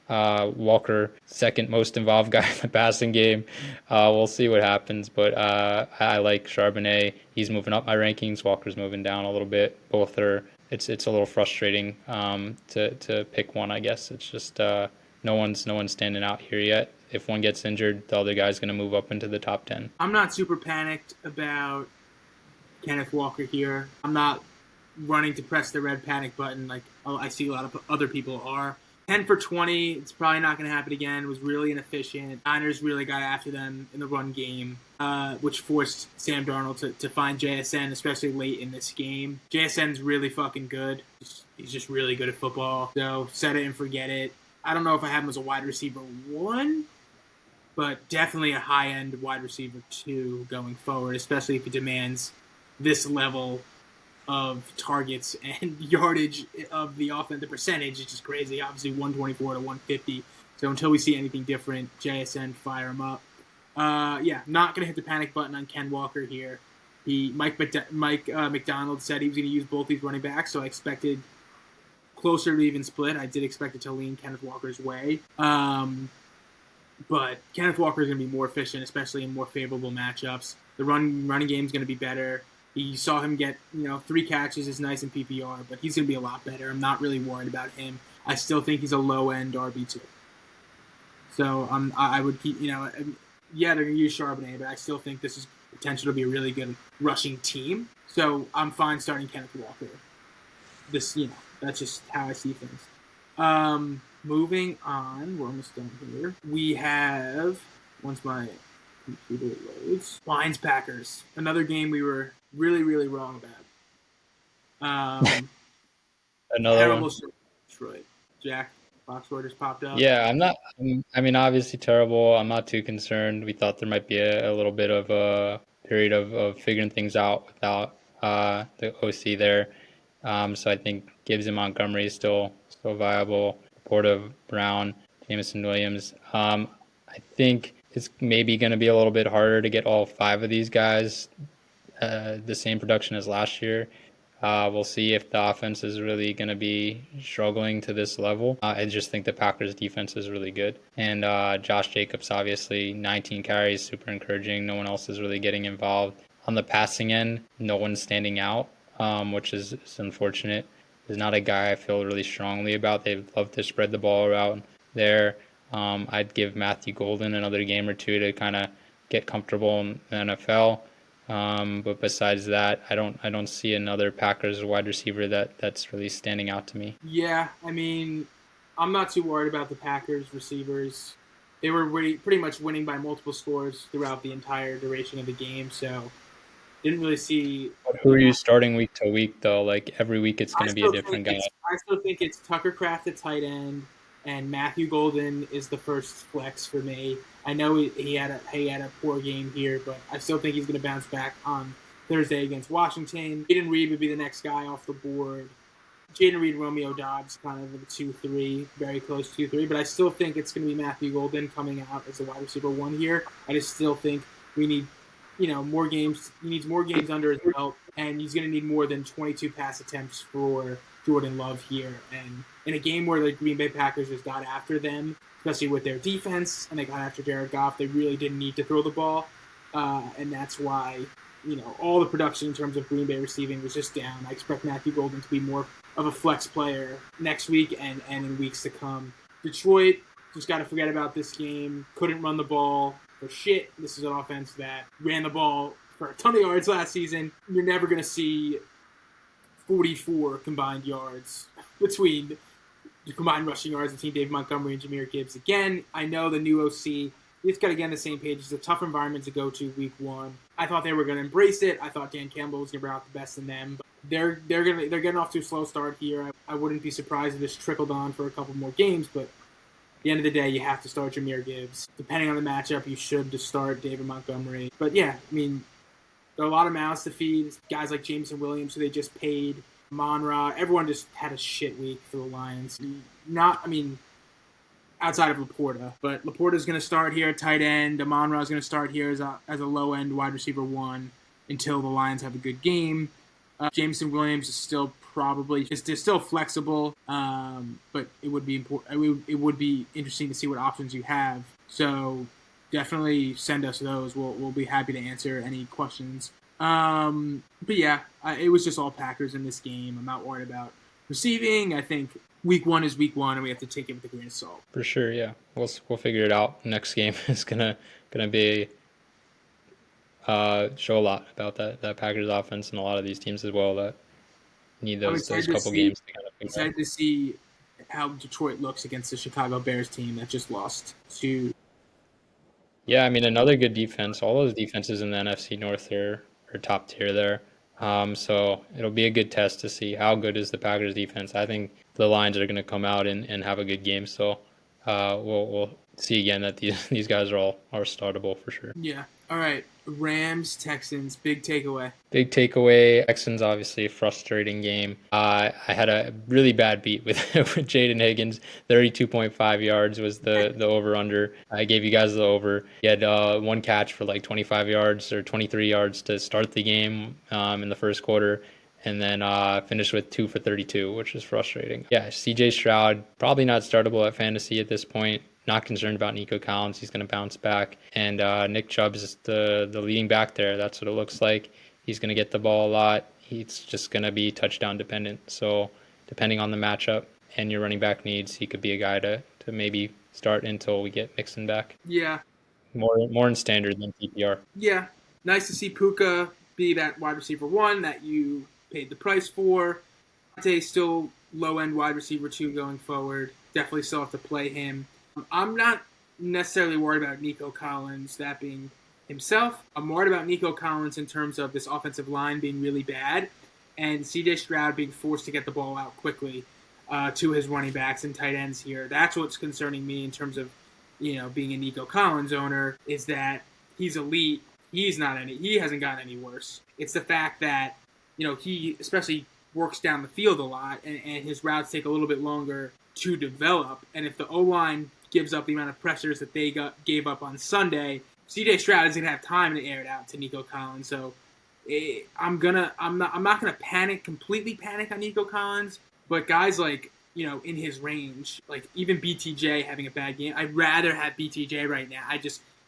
Walker, second most involved guy in the passing game. We'll see what happens. But I like Charbonnet. He's moving up my rankings. Walker's moving down a little bit. Both are. It's a little frustrating to pick one. I guess it's just no one's standing out here yet. If one gets injured, the other guy's going to move up into the top 10. I'm not super panicked about Kenneth Walker here. I'm not running to press the red panic button like I see a lot of other people are. 10 for 20, it's probably not going to happen again. It was really inefficient. Niners really got after them in the run game, which forced Sam Darnold to find JSN, especially late in this game. JSN's really fucking good. He's just really good at football. So set it and forget it. I don't know if I have him as a wide receiver 1, but definitely a high-end wide receiver 2 going forward, especially if he demands this level of targets and yardage of the offense. The percentage is just crazy. Obviously, 124 to 150. So until we see anything different, JSN, fire him up. Not going to hit the panic button on Ken Walker here. Mike McDonald said he was going to use both these running backs, so I expected closer to even split. I did expect it to lean Kenneth Walker's way. But Kenneth Walker is going to be more efficient, especially in more favorable matchups. The running game is going to be better. You saw him get, 3 catches is nice in PPR, but he's going to be a lot better. I'm not really worried about him. I still think he's a low-end RB2. So I would keep, they're going to use Charbonnet, but I still think this is potential to be a really good rushing team. So I'm fine starting Kenneth Walker. That's just how I see things. Moving on, we're almost done here. We have, once my computer loads, Lions-Packers. Another game we were really, really wrong about. Another terrible one. Detroit. Jack, Foxworth just popped up. Yeah, I mean, obviously terrible. I'm not too concerned. We thought there might be a little bit of a period of figuring things out without the OC there. So I think Gibbs and Montgomery is still viable. Porta, Brown, Jameson Williams. I think it's maybe going to be a little bit harder to get all 5 of these guys the same production as last year. We'll see if the offense is really going to be struggling to this level. I just think the Packers defense is really good. And Josh Jacobs, obviously, 19 carries, super encouraging. No one else is really getting involved. On the passing end, no one's standing out, which is unfortunate. There's not a guy I feel really strongly about. They love to spread the ball around there. I'd give Matthew Golden another game or 2 to kind of get comfortable in the NFL. But besides that, I don't see another Packers wide receiver that's really standing out to me. Yeah, I mean, I'm not too worried about the Packers receivers. They were pretty much winning by multiple scores throughout the entire duration of the game, so didn't really see. But who are you starting week to week though? Like every week, it's going to be a different guy. I still think it's Tucker Kraft at tight end. and Matthew Golden is the first flex for me. I know he had a poor game here, but I still think he's going to bounce back on Thursday against Washington. Jaden Reed would be the next guy off the board. Jaden Reed, Romeo Dobbs, kind of the 2-3, very close 2-3, but I still think it's going to be Matthew Golden coming out as the wide receiver 1 here. I just still think we need, more games. He needs more games under his belt, and he's going to need more than 22 pass attempts for Jordan Love here. And in a game where the Green Bay Packers just got after them, especially with their defense, and they got after Jared Goff, they really didn't need to throw the ball, and that's why, all the production in terms of Green Bay receiving was just down. I expect Matthew Golden to be more of a flex player next week and in weeks to come. Detroit, just got to forget about this game. Couldn't run the ball for shit. This is an offense that ran the ball for a ton of yards last season. You're never going to see 44 combined yards between the combined rushing yards between Dave Montgomery and Jahmyr Gibbs. Again, I know the new OC, it's got to get on the same page. It's a tough environment to go to week 1. I thought they were going to embrace it. I thought Dan Campbell was going to bring out the best in them. But they're getting off to a slow start here. I wouldn't be surprised if this trickled on for a couple more games, but at the end of the day, you have to start Jahmyr Gibbs. Depending on the matchup, you should just start David Montgomery. But yeah, there are a lot of mouths to feed. Guys like Jameson Williams, who they just paid, Monra, everyone just had a shit week for the Lions. Outside of Laporta. But Laporta's going to start here at tight end. Amon-Ra is going to start here as a low-end wide receiver 1 until the Lions have a good game. Jameson Williams is still still flexible, but it would be important. It would be interesting to see what options you have. So definitely send us those. We'll be happy to answer any questions. But yeah, it was just all Packers in this game. I'm not worried about receiving. I think week 1 is week 1, and we have to take it with a grain of salt. For sure, yeah. We'll figure it out. Next game is gonna be show a lot about that Packers offense and a lot of these teams as well that need those couple games to kind of figure excited to see how Detroit looks against the Chicago Bears team that just lost to. Yeah, another good defense. All those defenses in the NFC North are top tier there. So it'll be a good test to see how good is the Packers defense. I think the Lions are going to come out and have a good game. So we'll see again that these guys are startable for sure. Yeah. All right. Rams, Texans, big takeaway. Big takeaway. Texans, obviously a frustrating game. I had a really bad beat with Jaden Higgins. 32.5 yards was the over-under. I gave you guys the over. He had one catch for like 25 yards or 23 yards to start the game in the first quarter. And then finished with 2 for 32, which is frustrating. Yeah, CJ Stroud, probably not startable at fantasy at this point. Not concerned about Nico Collins. He's going to bounce back. And Nick Chubb is the leading back there. That's what it looks like. He's going to get the ball a lot. He's just going to be touchdown dependent. So depending on the matchup and your running back needs, he could be a guy to maybe start until we get Mixon back. Yeah. More in standard than PPR. Yeah. Nice to see Puka be that wide receiver 1 that you paid the price for. Dante still low-end wide receiver 2 going forward. Definitely still have to play him. I'm not necessarily worried about Nico Collins, that being himself. I'm worried about Nico Collins in terms of this offensive line being really bad and CJ Stroud being forced to get the ball out quickly to his running backs and tight ends here. That's what's concerning me in terms of, being a Nico Collins owner, is that he's elite. He hasn't gotten any worse. It's the fact that, he especially works down the field a lot and his routes take a little bit longer to develop. And if the O-line gives up the amount of pressures that they gave up on Sunday, CJ Stroud isn't going to have time to air it out to Nico Collins. So I'm not going to completely panic on Nico Collins, but guys like, in his range, like even BTJ having a bad game, I'd rather have BTJ right now.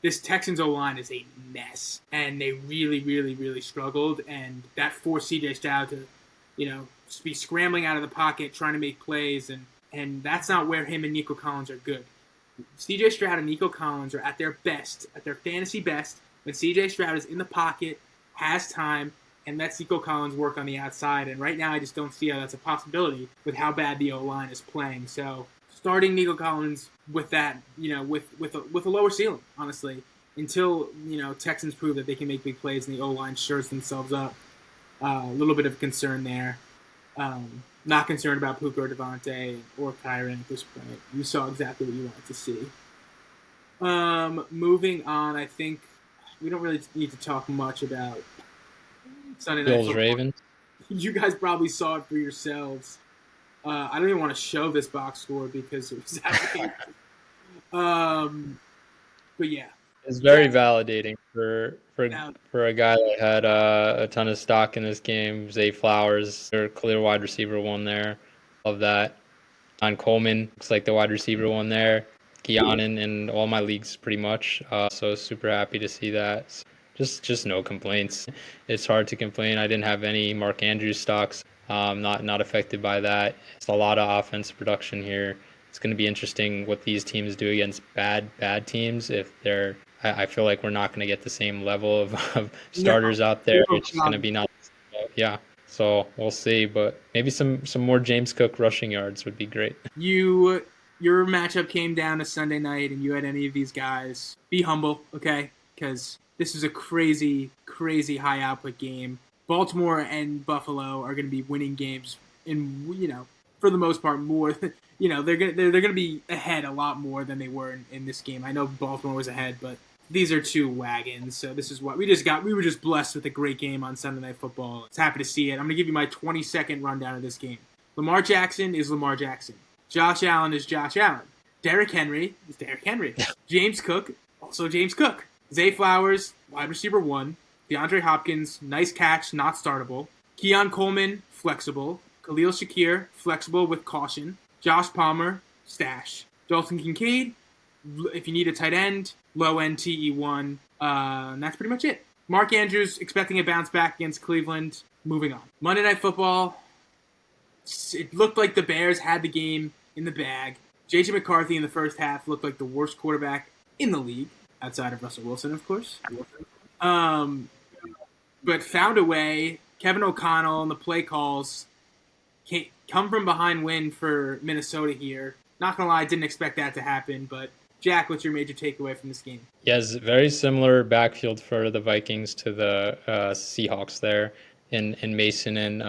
This Texans O-line is a mess, and they really, really, really struggled, and that forced CJ Stroud to, be scrambling out of the pocket, trying to make plays, and that's not where him and Nico Collins are good. CJ Stroud and Nico Collins are at their best, at their fantasy best, when CJ Stroud is in the pocket, has time, and lets Nico Collins work on the outside. And right now, I just don't see how that's a possibility with how bad the O-line is playing. So starting Nico Collins with that, with a lower ceiling, honestly, until Texans prove that they can make big plays and the O-line shores themselves up. A little bit of concern there. Not concerned about Puka or Devontae or Kyron at this point. You saw exactly what you wanted to see. Moving on, I think we don't really need to talk much about Sunday Night Bills Football. Ravens. You guys probably saw it for yourselves. I don't even want to show this box score because it was outrageous. But yeah, It's very validating for a guy that had a ton of stock in this game. Zay Flowers, their clear wide receiver one there. Love that. John Coleman looks like the wide receiver one there. Keanu in all my leagues pretty much. So super happy to see that. Just no complaints. It's hard to complain. I didn't have any Mark Andrews stocks. Not affected by that. It's a lot of offensive production here. It's going to be interesting what these teams do against bad teams. If they're, I feel like we're not going to get the same level of starters out there. It's just going to be not. Yeah. So we'll see, but maybe some more James Cook rushing yards would be great. Your matchup came down to Sunday night, and you had any of these guys. Be humble, okay? Because this is a crazy, crazy high output game. Baltimore and Buffalo are going to be winning games in, for the most part, more. They're gonna be ahead a lot more than they were in this game. I know Baltimore was ahead, but these are two wagons. So this is what we just got. We were just blessed with a great game on Sunday Night Football. It's happy to see it. I'm gonna give you my 20-second rundown of this game. Lamar Jackson is Lamar Jackson. Josh Allen is Josh Allen. Derrick Henry is Derrick Henry. James Cook, also James Cook. Zay Flowers, wide receiver 1. DeAndre Hopkins, nice catch, not startable. Keon Coleman, flexible. Khalil Shakir, flexible with caution. Josh Palmer, stash. Dalton Kincaid, if you need a tight end, low end TE1. And that's pretty much it. Mark Andrews, expecting a bounce back against Cleveland. Moving on. Monday Night Football, it looked like the Bears had the game in the bag. J.J. McCarthy in the first half looked like the worst quarterback in the league, outside of Russell Wilson, of course. But found a way. Kevin O'Connell and the play calls come from behind win for Minnesota here. Not going to lie, I didn't expect that to happen. But, Jack, what's your major takeaway from this game? Yes, very similar backfield for the Vikings to the Seahawks there in Mason and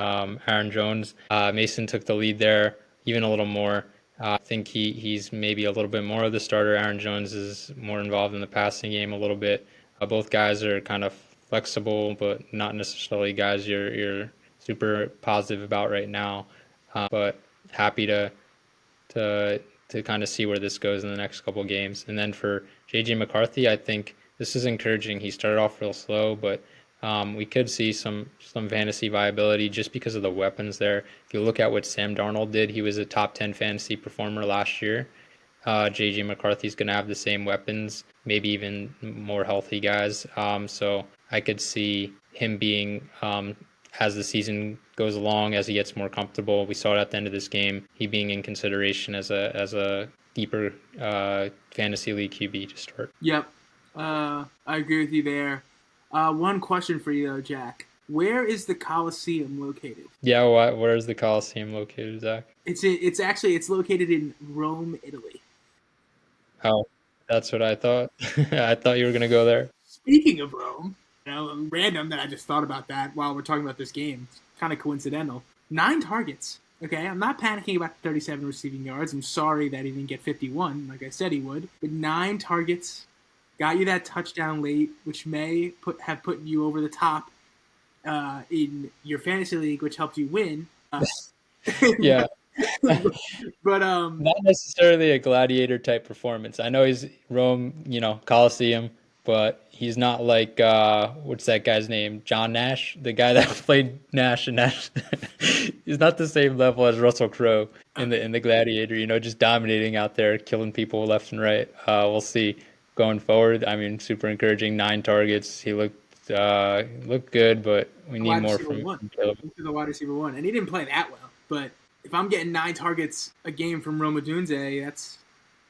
Aaron Jones. Mason took the lead there even a little more. I think he's maybe a little bit more of the starter. Aaron Jones is more involved in the passing game a little bit. Both guys are kind of flexible, but not necessarily guys you're super positive about right now. But happy to kind of see where this goes in the next couple of games. And then for J.J. McCarthy, I think this is encouraging. He started off real slow, but we could see some fantasy viability just because of the weapons there. If you look at what Sam Darnold did, he was a top 10 fantasy performer last year. J.J. McCarthy's going to have the same weapons, maybe even more healthy guys. So I could see him being, as the season goes along, as he gets more comfortable. We saw it at the end of this game, he being in consideration as a deeper fantasy league QB to start. Yep, I agree with you there. One question for you though, Jack. Where is the Coliseum located? Yeah, where is the Coliseum located, Zach? It's located in Rome, Italy. Oh, that's what I thought. I thought you were gonna go there. Speaking of Rome, random that I just thought about that while we're talking about this game. It's kind of coincidental. 9 targets. Okay, I'm not panicking about the 37 receiving yards. I'm sorry that he didn't get 51, like I said he would. But 9 targets. Got you that touchdown late, which may have put you over the top in your fantasy league, which helped you win. Yeah. But not necessarily a gladiator type performance. I know he's Rome, Coliseum, but he's not like what's that guy's name? John Nash, the guy that played Nash and Nash. He's not the same level as Russell Crowe in the Gladiator. Just dominating out there, killing people left and right. We'll see going forward. I mean, super encouraging. 9 targets. He looked good, but we need more from Caleb. The wide receiver 1, and he didn't play that well, but. If I'm getting 9 targets a game from Rome Odunze,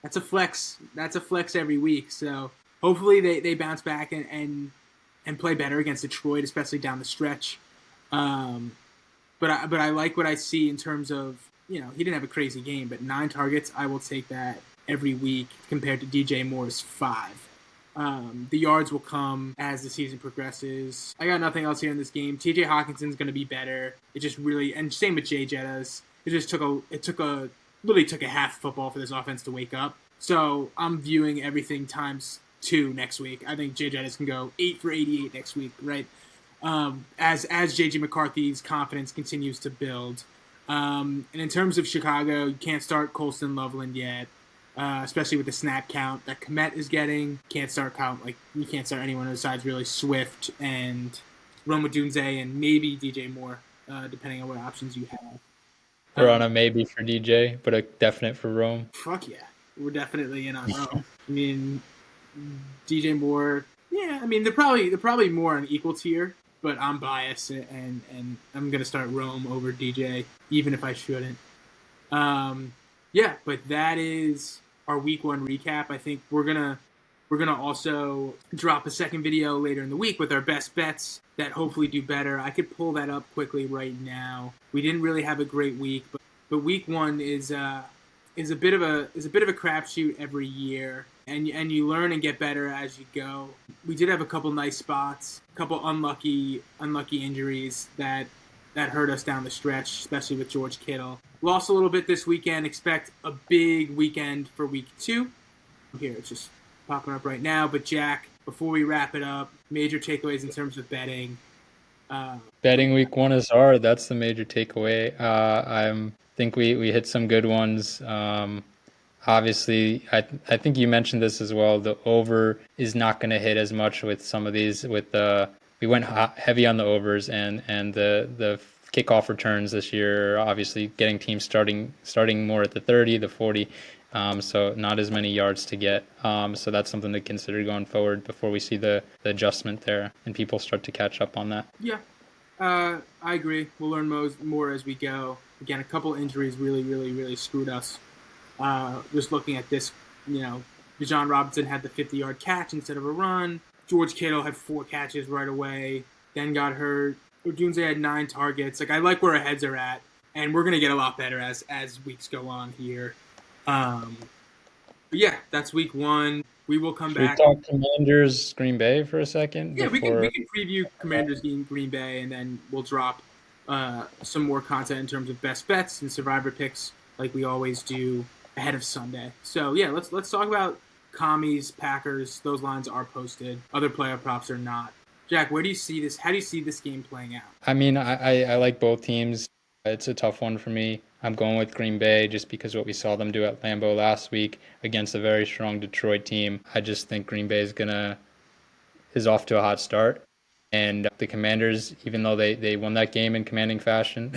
that's a flex. That's a flex every week. So hopefully they bounce back and play better against Detroit, especially down the stretch. But I like what I see in terms of he didn't have a crazy game, but 9 targets, I will take that every week compared to DJ Moore's 5. The yards will come as the season progresses. I got nothing else here in this game. TJ Hawkinson's going to be better. It just really, and same with Jay Jettas. literally took a half football for this offense to wake up. So I'm viewing everything times 2 next week. I think Jay Jettis can go 8 for 88 next week, right? As JJ McCarthy's confidence continues to build. And in terms of Chicago, you can't start Colston Loveland yet, especially with the snap count that Kmet is getting. You can't start anyone besides really Swift and Rome Odunze and maybe DJ Moore, depending on what options you have. We're on a maybe for DJ, but a definite for Rome. Fuck yeah. We're definitely in on Rome. I mean, DJ Moore, yeah, I mean, they're probably more on equal tier, but I'm biased, and I'm going to start Rome over DJ, even if I shouldn't. Yeah, but that is our week 1 recap. I think we're gonna also drop a second video later in the week with our best bets that hopefully do better. I could pull that up quickly right now. We didn't really have a great week, but week 1 is a bit of a crapshoot every year, and you learn and get better as you go. We did have a couple nice spots, a couple unlucky injuries that hurt us down the stretch, especially with George Kittle. Lost a little bit this weekend. Expect a big weekend for week 2. Here, it's just popping up right now. But Jack, before we wrap it up, major takeaways in terms of betting. Betting week 1 is hard. That's the major takeaway. I think we hit some good ones. Obviously, I think you mentioned this as well. The over is not going to hit as much with some of these. We went heavy on the overs, and the kickoff returns this year are obviously getting teams starting more at the 30, the 40. So not as many yards to get. So that's something to consider going forward before we see the adjustment there and people start to catch up on that. Yeah, I agree. We'll learn more as we go. Again, a couple injuries really screwed us. Just looking at this, Bijan Robinson had the 50-yard catch instead of a run. George Kittle had 4 catches right away, then got hurt. Odunze had 9 targets. I like where our heads are at, and we're going to get a lot better as weeks go on here. But yeah, that's week 1. We will come back. Should we talk Commanders Green Bay for a second? Yeah, we can preview Commanders Green Bay, and then we'll drop some more content in terms of best bets and survivor picks like we always do ahead of Sunday. So yeah, let's talk about Commies, Packers. Those lines are posted. Other player props are not. Jack, where do you see this? How do you see this game playing out? I mean, I like both teams. It's a tough one for me. I'm going with Green Bay just because what we saw them do at Lambeau last week against a very strong Detroit team. I just think Green Bay is off to a hot start. And the Commanders, even though they won that game in commander fashion,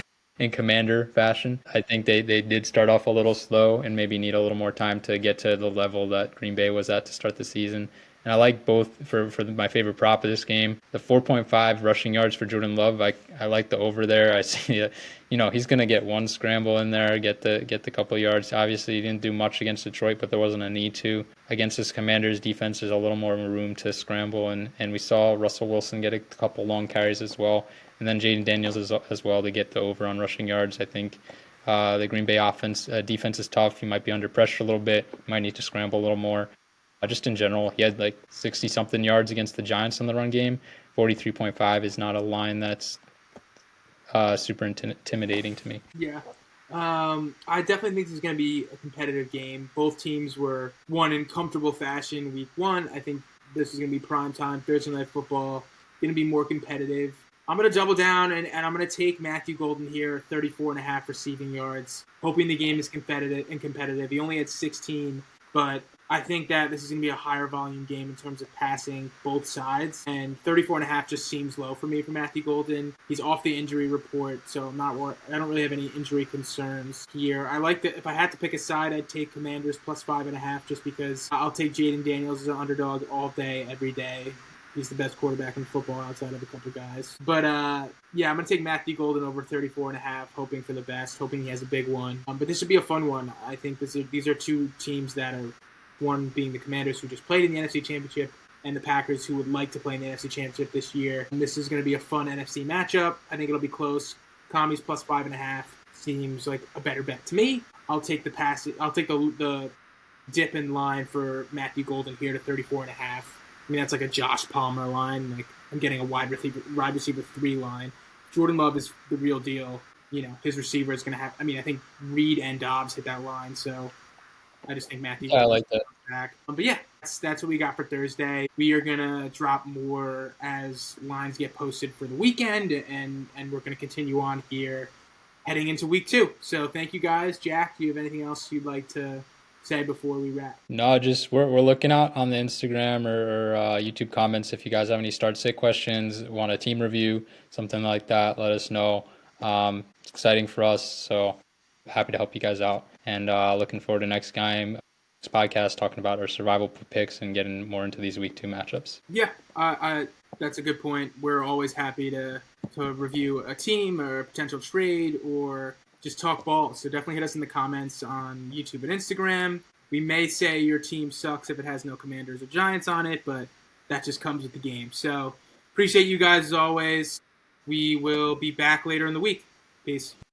I think they did start off a little slow and maybe need a little more time to get to the level that Green Bay was at to start the season. And I like both for my favorite prop of this game. The 4.5 rushing yards for Jordan Love, I like the over there. I see he's going to get one scramble in there, get the couple yards. Obviously, he didn't do much against Detroit, but there wasn't a need to. Against this Commanders defense, there's a little more room to scramble, and we saw Russell Wilson get a couple long carries as well. And then Jaden Daniels as well to get the over on rushing yards. I think the Green Bay defense is tough. You might be under pressure a little bit. You might need to scramble a little more. Just in general, he had 60-something yards against the Giants in the run game. 43.5 is not a line that's super intimidating to me. Yeah. I definitely think this is going to be a competitive game. Both teams won in comfortable fashion week 1. I think this is going to be prime time, Thursday Night Football. Going to be more competitive. I'm going to double down, and I'm going to take Matthew Golden here, 34.5 receiving yards, hoping the game is competitive. He only had 16, but I think that this is going to be a higher volume game in terms of passing both sides, and 34.5 just seems low for me for Matthew Golden. He's off the injury report, so I don't really have any injury concerns here. I like that. If I had to pick a side, I'd take Commanders plus 5.5 just because I'll take Jaden Daniels as an underdog all day, every day. He's the best quarterback in football outside of a couple guys. But yeah, I'm going to take Matthew Golden over 34.5, hoping for the best, hoping he has a big one. But this should be a fun one. I think these are two teams that are, one being the Commanders, who just played in the NFC Championship, and the Packers, who would like to play in the NFC Championship this year. And this is going to be a fun NFC matchup. I think it'll be close. Commies plus 5.5 seems like a better bet to me. I'll take the dip in line for Matthew Golden here to 34.5. I mean, that's like a Josh Palmer line. I'm getting a wide receiver 3 line. Jordan Love is the real deal. his receiver is going to have. I mean, I think Reed and Dobbs hit that line, so I just think Matthew. Yeah, I like that. Back. But yeah, that's what we got for Thursday. We are gonna drop more as lines get posted for the weekend, and we're gonna continue on here heading into week 2. So thank you guys. Jack, do you have anything else you'd like to say before we wrap? No, just we're looking out on the Instagram or YouTube comments. If you guys have any start sit questions, want a team review, something like that, let us know. It's exciting for us, so happy to help you guys out. And looking forward to next game. Podcast talking about our survival picks and getting more into these week 2 matchups. Yeah, that's a good point. We're always happy to review a team or a potential trade or just talk ball. So definitely hit us in the comments on YouTube and Instagram. We may say your team sucks if it has no Commanders or Giants on it, but that just comes with the game. So appreciate you guys as always. We will be back later in the week. Peace.